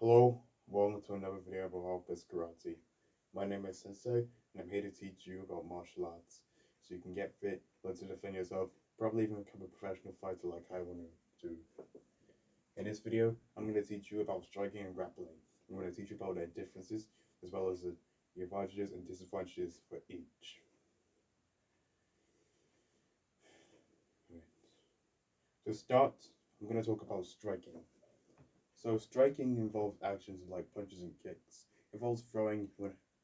Hello, welcome to another video about all-purpose karate. My name is Sensei, and I'm here to teach you about martial arts, so you can get fit, learn to defend yourself, probably even become a professional fighter like I want to do. In this video, I'm going to teach you about striking and grappling. I'm going to teach you about their differences, as well as the advantages and disadvantages for each. To start, I'm going to talk about striking. So striking involves actions like punches and kicks. It involves throwing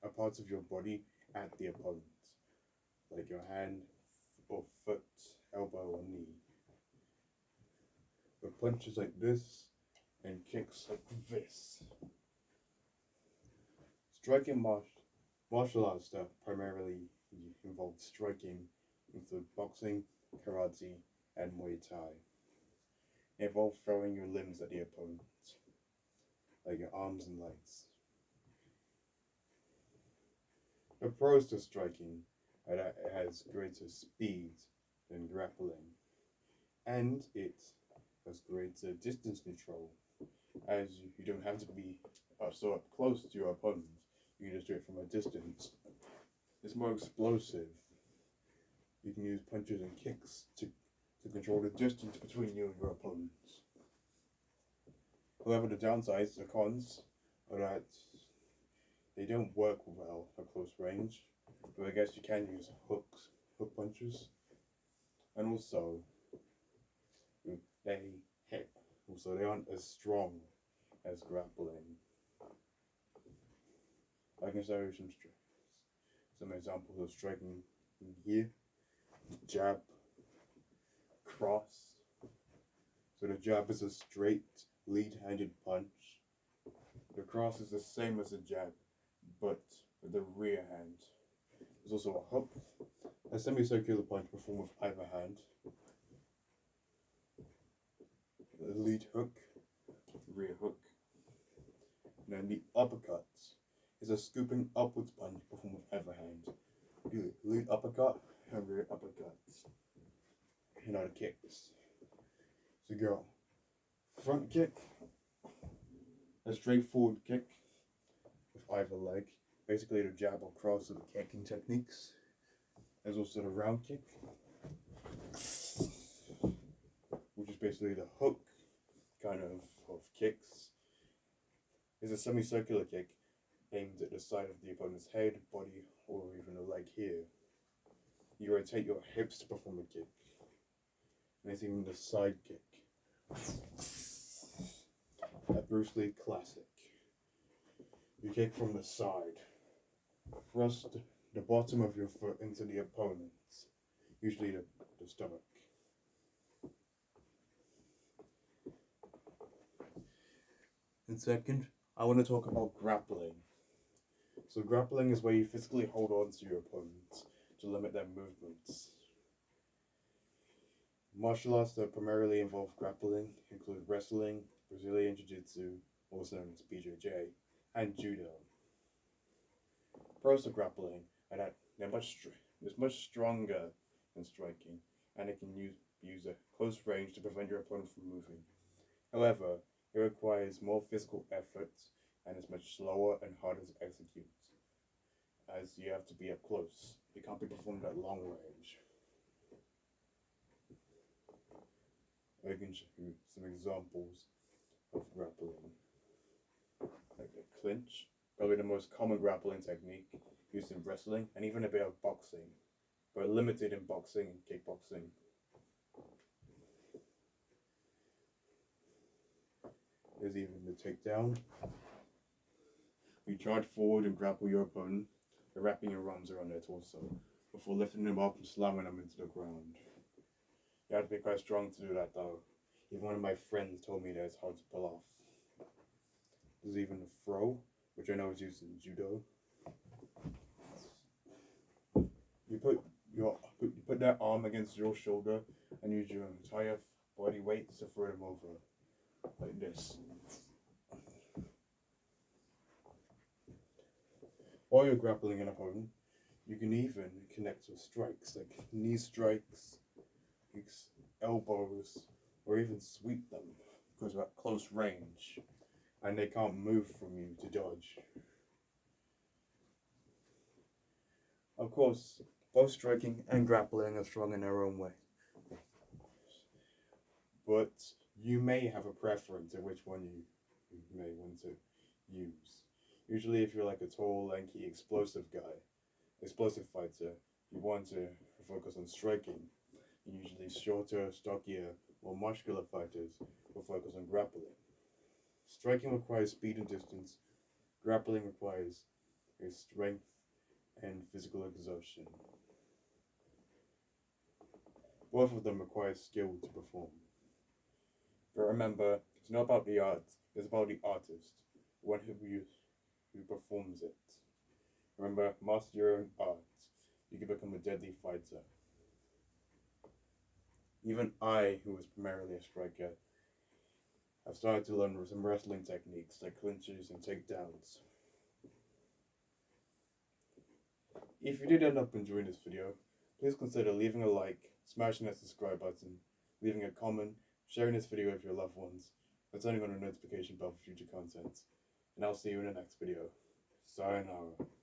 a parts of your body at the opponent, like your hand or foot, elbow or knee. With punches like this and kicks like this. Striking martial arts that primarily involve striking include boxing, karate, and Muay Thai. It involves throwing your limbs at the opponent, like your arms and legs. The pros to striking are that it has greater speed than grappling, and it has greater distance control, as you don't have to be so up close to your opponent. You can just do it from a distance. It's more explosive. You can use punches and kicks to control the distance between you and your opponents. However, the downsides, the cons, are that they don't work well at close range, but I guess you can use hook punches, and also they hit. Also, they aren't as strong as grappling. I can show you some examples of striking here. Jab, cross. So the jab is a straight, lead-handed punch. The cross is the same as the jab, but with the rear hand. There's also a hook, a semicircular punch performed with either hand. The lead hook, rear hook. And then the uppercut is a scooping upwards punch performed with either hand. Do lead uppercut and rear uppercut. And now the kicks. So go front kick, a straightforward kick with either leg. Basically the jab or cross of the kicking techniques. There's also the round kick, which is basically the hook kind of kicks. It's a semicircular kick aimed at the side of the opponent's head, body, or even a leg here. You rotate your hips to perform a kick. And it's even the side kick. A Bruce Lee classic. You kick from the side. Thrust the bottom of your foot into the opponent's, usually the stomach. And second, I want to talk about grappling. So grappling is where you physically hold on to your opponent to limit their movements. Martial arts that primarily involve grappling include wrestling, Brazilian Jiu-Jitsu, also known as BJJ, and Judo. Pros of grappling are that it's much stronger than striking, and it can use a close range to prevent your opponent from moving. However, it requires more physical effort and is much slower and harder to execute, as you have to be up close. It can't be performed at long range. I can show you some examples of grappling, like the clinch, probably the most common grappling technique used in wrestling and even a bit of boxing, but limited in boxing and kickboxing. There's even the takedown. You charge forward and grapple your opponent by wrapping your arms around their torso before lifting them up and slamming them into the ground. You have to be quite strong to do that though. Even one of my friends told me that it's hard to pull off. There's even a throw, which I know is used in judo. You put that arm against your shoulder and use your entire body weight to throw them over, like this. While you're grappling an opponent, you can even connect with strikes, like knee strikes, elbows, or even sweep them, because they're at close range. and they can't move from you to dodge. Of course, both striking and grappling are strong in their own way, but you may have a preference of which one you may want to use. Usually, if you're like a tall, lanky, explosive fighter, you want to focus on striking. Usually, shorter, stockier, more muscular fighters will focus on grappling. Striking requires speed and distance. Grappling requires strength and physical exertion. Both of them require skill to perform. But remember, it's not about the art, it's about the artist, one who performs it. Remember, master your own art. You can become a deadly fighter. Even I, who was primarily a striker, have started to learn some wrestling techniques like clinches and takedowns. If you did end up enjoying this video, please consider leaving a like, smashing that subscribe button, leaving a comment, sharing this video with your loved ones, and turning on the notification bell for future content. And I'll see you in the next video. Sayonara.